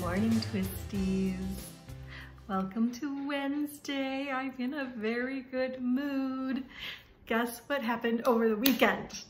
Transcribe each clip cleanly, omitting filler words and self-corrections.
morning, Twisties. Welcome to Wednesday. I'm in a very good mood. Guess what happened over the weekend?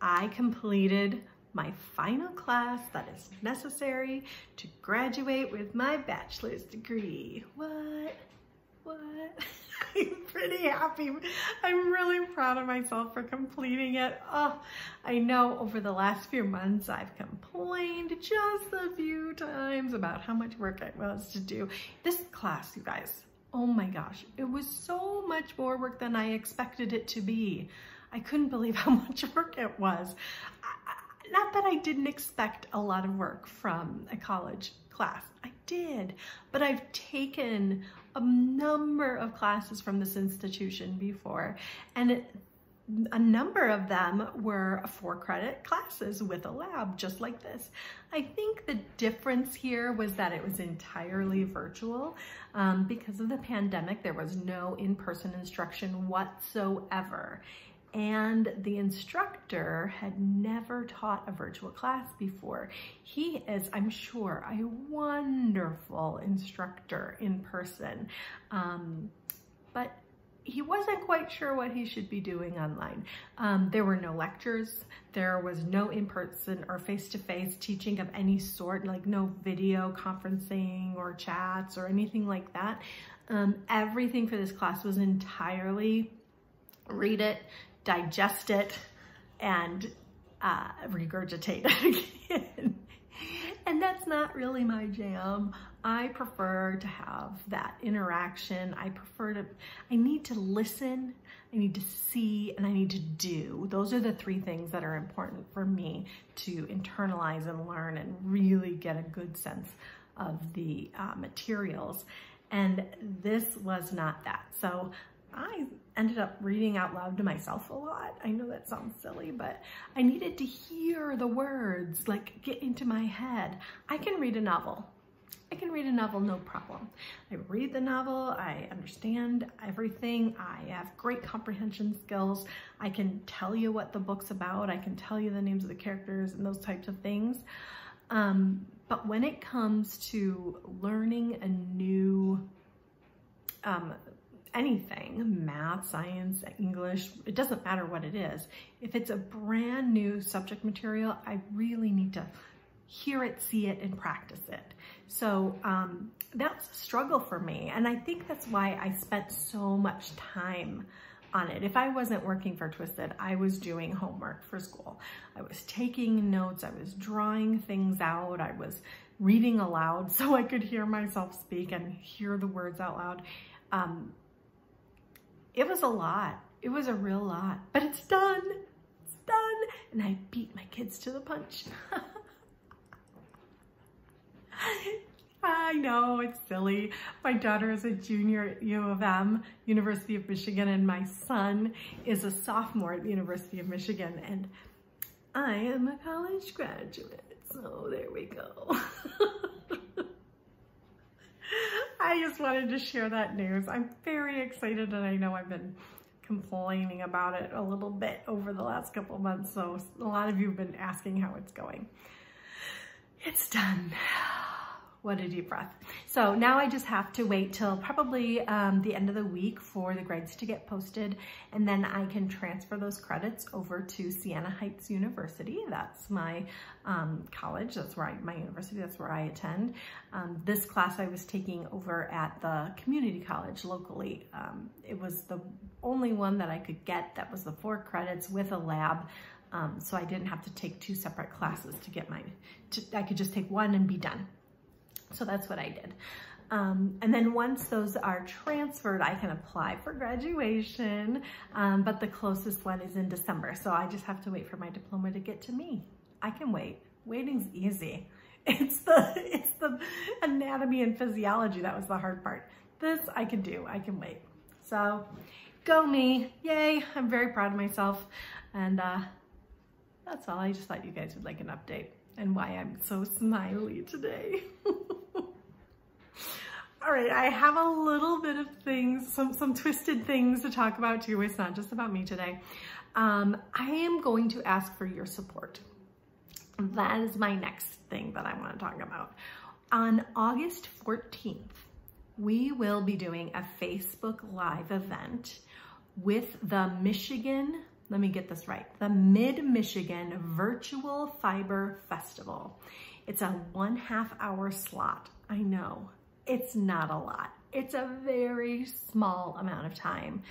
I completed my final class that is necessary to graduate with my bachelor's degree. What? I'm pretty happy. I'm really proud of myself for completing it. Oh, I know over the last few months I've complained just a few times about how much work it was to do. This class, you guys, oh my gosh, it was so much more work than I expected it to be. I couldn't believe how much work it was. Not that I didn't expect a lot of work from a college class. I did, but I've taken a number of classes from this institution before, and a number of them were 4-credit classes with a lab just like this. I think the difference here was that it was entirely virtual. Because of the pandemic, there was no in-person instruction whatsoever. And the instructor had never taught a virtual class before. He is, I'm sure, a wonderful instructor in person, but he wasn't quite sure what he should be doing online. There were no lectures. There was no in-person or face-to-face teaching of any sort, like no video conferencing or chats or anything like that. Everything for this class was entirely read it, digest it, and regurgitate it again. And that's not really my jam. I prefer to have that interaction. I need to listen, I need to see, and I need to do. Those are the 3 things that are important for me to internalize and learn and really get a good sense of the materials. And this was not that. So I ended up reading out loud to myself a lot. I know that sounds silly, but I needed to hear the words, like get into my head. I can read a novel. No problem. I read the novel, I understand everything, I have great comprehension skills, I can tell you what the book's about, I can tell you the names of the characters and those types of things. But when it comes to learning a new anything, math, science, English, it doesn't matter what it is. If it's a brand new subject material, I really need to hear it, see it, and practice it. So that's a struggle for me. And I think that's why I spent so much time on it. If I wasn't working for Twisted, I was doing homework for school. I was taking notes, I was drawing things out, I was reading aloud so I could hear myself speak and hear the words out loud. It was a lot. It was a real lot, but it's done. It's done. And I beat my kids to the punch. I know, it's silly. My daughter is a junior at U of M, University of Michigan, and my son is a sophomore at the University of Michigan, and I am a college graduate, so there we go. I just wanted to share that news. I'm very excited, and I know I've been complaining about it a little bit over the last couple of months, so a lot of you have been asking how it's going. It's done. What a deep breath. So now I just have to wait till probably the end of the week for the grades to get posted, and then I can transfer those credits over to Siena Heights University. That's my college, that's where my university, that's where I attend. This class I was taking over at the community college locally. It was the only one that I could get that was the 4 credits with a lab. So I didn't have to take 2 separate classes to get I could just take one and be done. So that's what I did. And then once those are transferred, I can apply for graduation, but the closest one is in December. So I just have to wait for my diploma to get to me. I can wait. Waiting's easy. It's the anatomy and physiology that was the hard part. This I can do, I can wait. So go me, yay. I'm very proud of myself. And that's all. I just thought you guys would like an update and why I'm so smiley today. All right, I have a little bit of things, some twisted things to talk about too. It's not just about me today. I am going to ask for your support. That is my next thing that I want to talk about. On August 14th, we will be doing a Facebook Live event with the Michigan, let me get this right, the Mid-Michigan Virtual Fiber Festival. It's a 1/2 hour slot. I know, it's not a lot. It's a very small amount of time.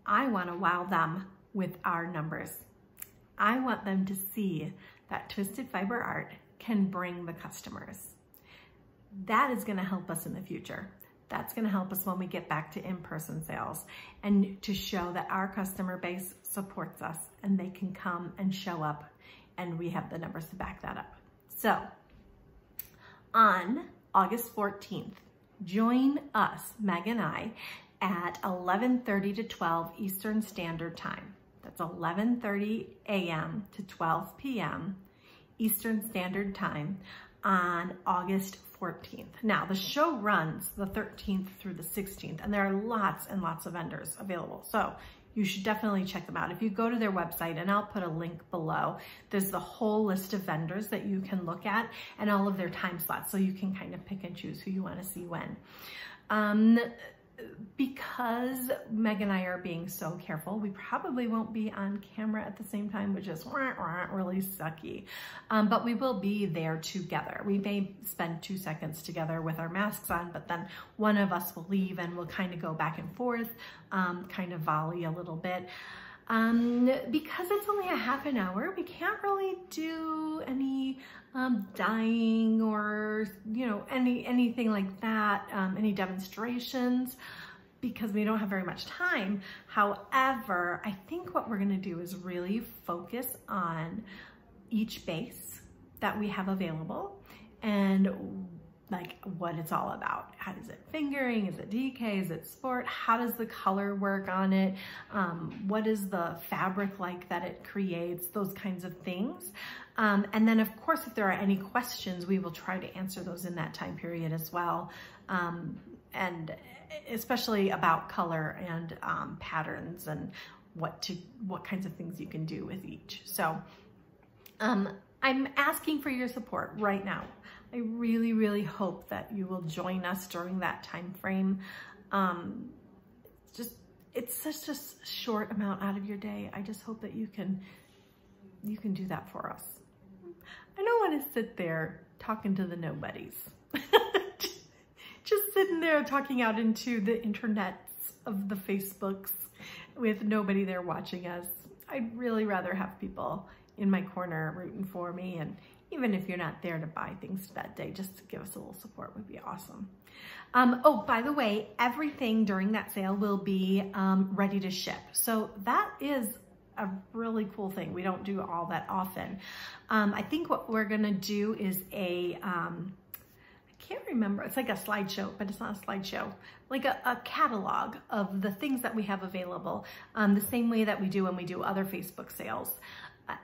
I want to wow them with our numbers. I want them to see that Twisted Fiber Art can bring the customers. That is going to help us in the future. That's going to help us when we get back to in-person sales, and to show that our customer base supports us and they can come and show up, and we have the numbers to back that up. So on August 14th, join us, Meg and I, at 11:30 to 12 Eastern Standard Time. That's 11:30 a.m. to 12 p.m. Eastern Standard Time on August 14th. Now, the show runs the 13th through the 16th, and there are lots and lots of vendors available. So you should definitely check them out. If you go to their website, and I'll put a link below, there's the whole list of vendors that you can look at and all of their time slots, so you can kind of pick and choose who you want to see when. Because Meg and I are being so careful, we probably won't be on camera at the same time, which is really sucky. But we will be there together. We may spend 2 seconds together with our masks on, but then one of us will leave and we'll kind of go back and forth, kind of volley a little bit. Because it's only a half an hour, we can't really do any dyeing or, you know, anything like that, any demonstrations, because we don't have very much time. However, I think what we're gonna do is really focus on each base that we have available and like what it's all about. How is it fingering? Is it DK? Is it sport? How does the color work on it? What is the fabric like that it creates? Those kinds of things. And then of course, if there are any questions, we will try to answer those in that time period as well. And especially about color and patterns and what kinds of things you can do with each. So I'm asking for your support right now. I really, really hope that you will join us during that time frame. It's such a short amount out of your day. I just hope that you can do that for us. I don't want to sit there talking to the nobodies. Just sitting there talking out into the internets of the Facebooks with nobody there watching us. I'd really rather have people in my corner rooting for me, and even if you're not there to buy things that day, just to give us a little support would be awesome. Oh, by the way, everything during that sale will be ready to ship. So that is a really cool thing. We don't do all that often. I think what we're gonna do is I can't remember, it's like a slideshow, but it's not a slideshow, like a catalog of the things that we have available, the same way that we do when we do other Facebook sales.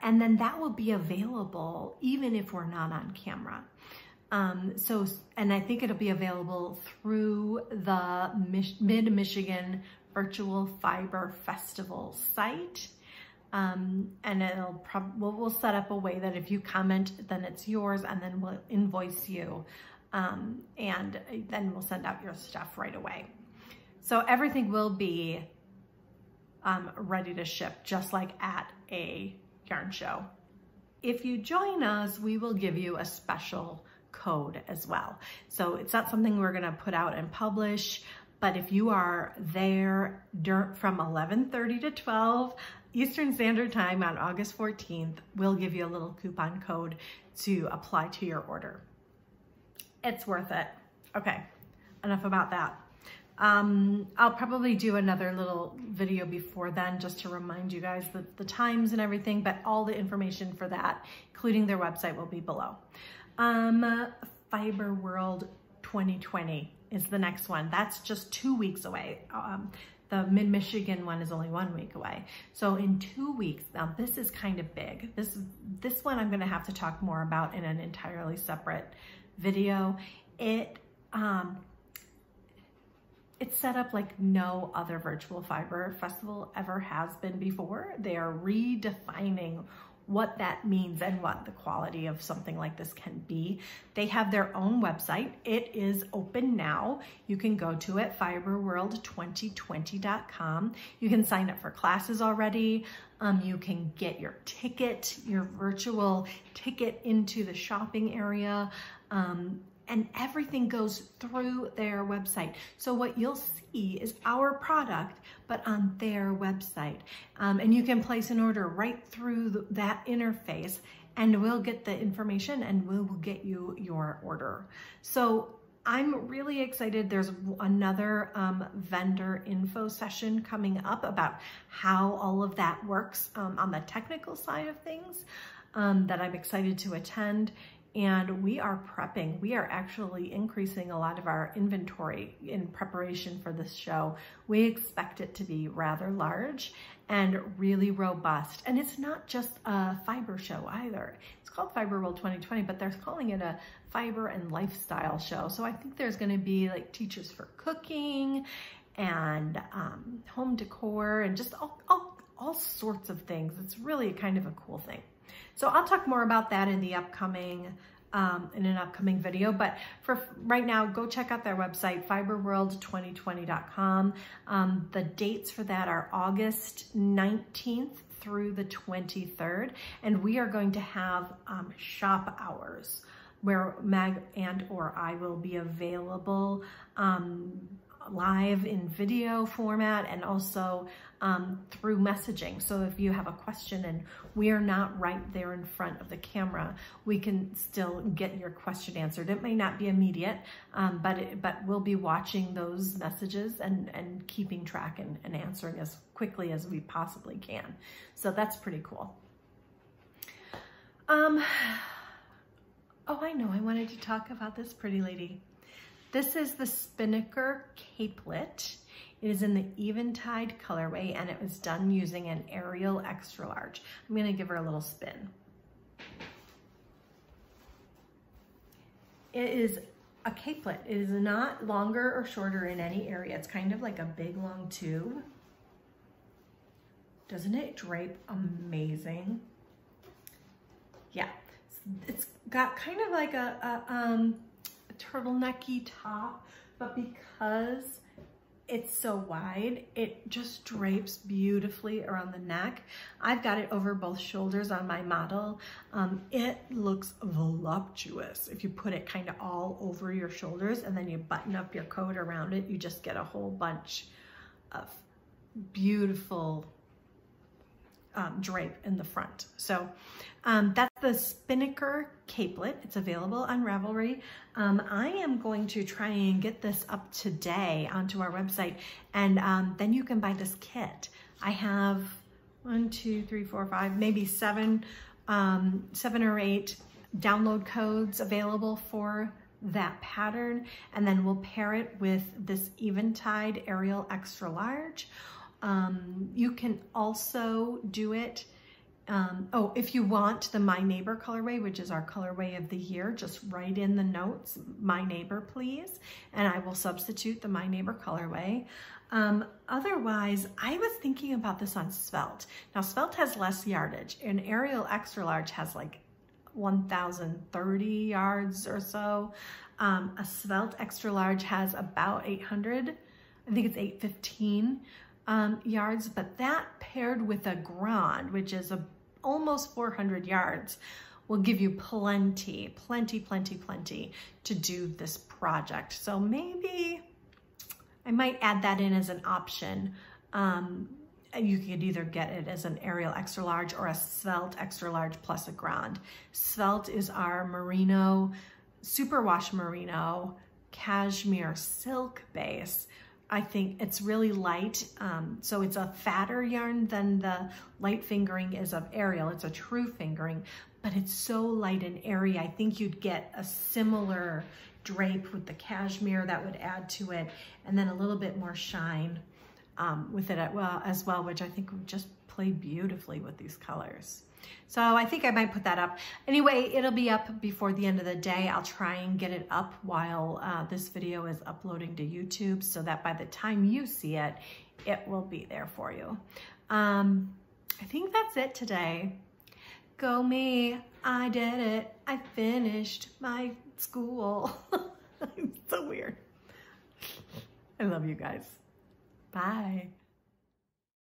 And then that will be available even if we're not on camera. And I think it'll be available through the Mid-Michigan Virtual Fiber Festival site. And we'll set up a way that if you comment, then it's yours, and then we'll invoice you. And then we'll send out your stuff right away. So everything will be ready to ship, just like at a yarn show. If you join us, we will give you a special code as well. So it's not something we're gonna put out and publish, but if you are there from 11:30 to 12 Eastern Standard Time on August 14th, we'll give you a little coupon code to apply to your order. It's worth it. Okay, enough about that. I'll probably do another little video before then just to remind you guys the times and everything, but all the information for that, including their website, will be below. Fiberworld 2020 is the next one. That's just 2 weeks away. The Mid-Michigan one is only 1 week away. So in 2 weeks, now this is kind of big. This one I'm gonna have to talk more about in an entirely separate video. It's set up like no other virtual fiber festival ever has been before. They are redefining what that means and what the quality of something like this can be. They have their own website. It is open now. You can go to it, fiberworld2020.com. You can sign up for classes already. You can get your ticket, your virtual ticket into the shopping area. And everything goes through their website. So what you'll see is our product, but on their website. And you can place an order right through that interface, and we'll get the information and we will get you your order. So I'm really excited. There's another vendor info session coming up about how all of that works on the technical side of things that I'm excited to attend. And we are prepping. We are actually increasing a lot of our inventory in preparation for this show. We expect it to be rather large and really robust. And it's not just a fiber show either. It's called Fiberworld 2020, but they're calling it a fiber and lifestyle show. So I think there's gonna be like teachers for cooking and home decor and just all sorts of things. It's really kind of a cool thing. So I'll talk more about that in the upcoming, in an upcoming video, but for right now, go check out their website, fiberworld2020.com. The dates for that are August 19th through the 23rd, and we are going to have shop hours where Meg and or I will be available live in video format and also through messaging. So if you have a question and we are not right there in front of the camera, we can still get your question answered. It may not be immediate, but we'll be watching those messages and keeping track and answering as quickly as we possibly can. So that's pretty cool. Oh, I know, I wanted to talk about this pretty lady. This is the Spinnaker Capelet. It is in the Eventide colorway, and it was done using an Arial Extra Large. I'm gonna give her a little spin. It is a capelet. It is not longer or shorter in any area. It's kind of like a big long tube. Doesn't it drape amazing? Yeah, it's got kind of like a turtlenecky top, but because it's so wide, it just drapes beautifully around the neck. I've got it over both shoulders on my model. It looks voluptuous. If you put it kind of all over your shoulders and then you button up your coat around it, you just get a whole bunch of beautiful drape in the front. So that's the Spinnaker Capelet. It's available on Ravelry. I am going to try and get this up today onto our website, and then you can buy this kit. I have 1, 2, 3, 4, 5, maybe 7 or 8 download codes available for that pattern, and then we'll pair it with this Eventide Arial Extra Large. You can also do it, if you want the My Neighbor colorway, which is our colorway of the year, just write in the notes, My Neighbor, please, and I will substitute the My Neighbor colorway. Otherwise, I was thinking about this on Svelte. Now, Svelte has less yardage, and Arial Extra Large has like 1,030 yards or so. A Svelte Extra Large has about 800, I think it's 815. Yards, but that paired with a Grand, which is almost 400 yards, will give you plenty to do this project. So maybe I might add that in as an option. You could either get it as an Arial Extra Large or a Svelte Extra Large plus a Grand. Svelte is our merino, superwash merino, cashmere silk base. I think it's really light, so it's a fatter yarn than the light fingering is of Arial. It's a true fingering, but it's so light and airy. I think you'd get a similar drape with the cashmere that would add to it, and then a little bit more shine with it as well, which I think would just play beautifully with these colors. So I think I might put that up. Anyway, it'll be up before the end of the day. I'll try and get it up while this video is uploading to YouTube so that by the time you see it, it will be there for you. I think that's it today. Go me, I did it. I finished my school. It's so weird. I love you guys. Bye.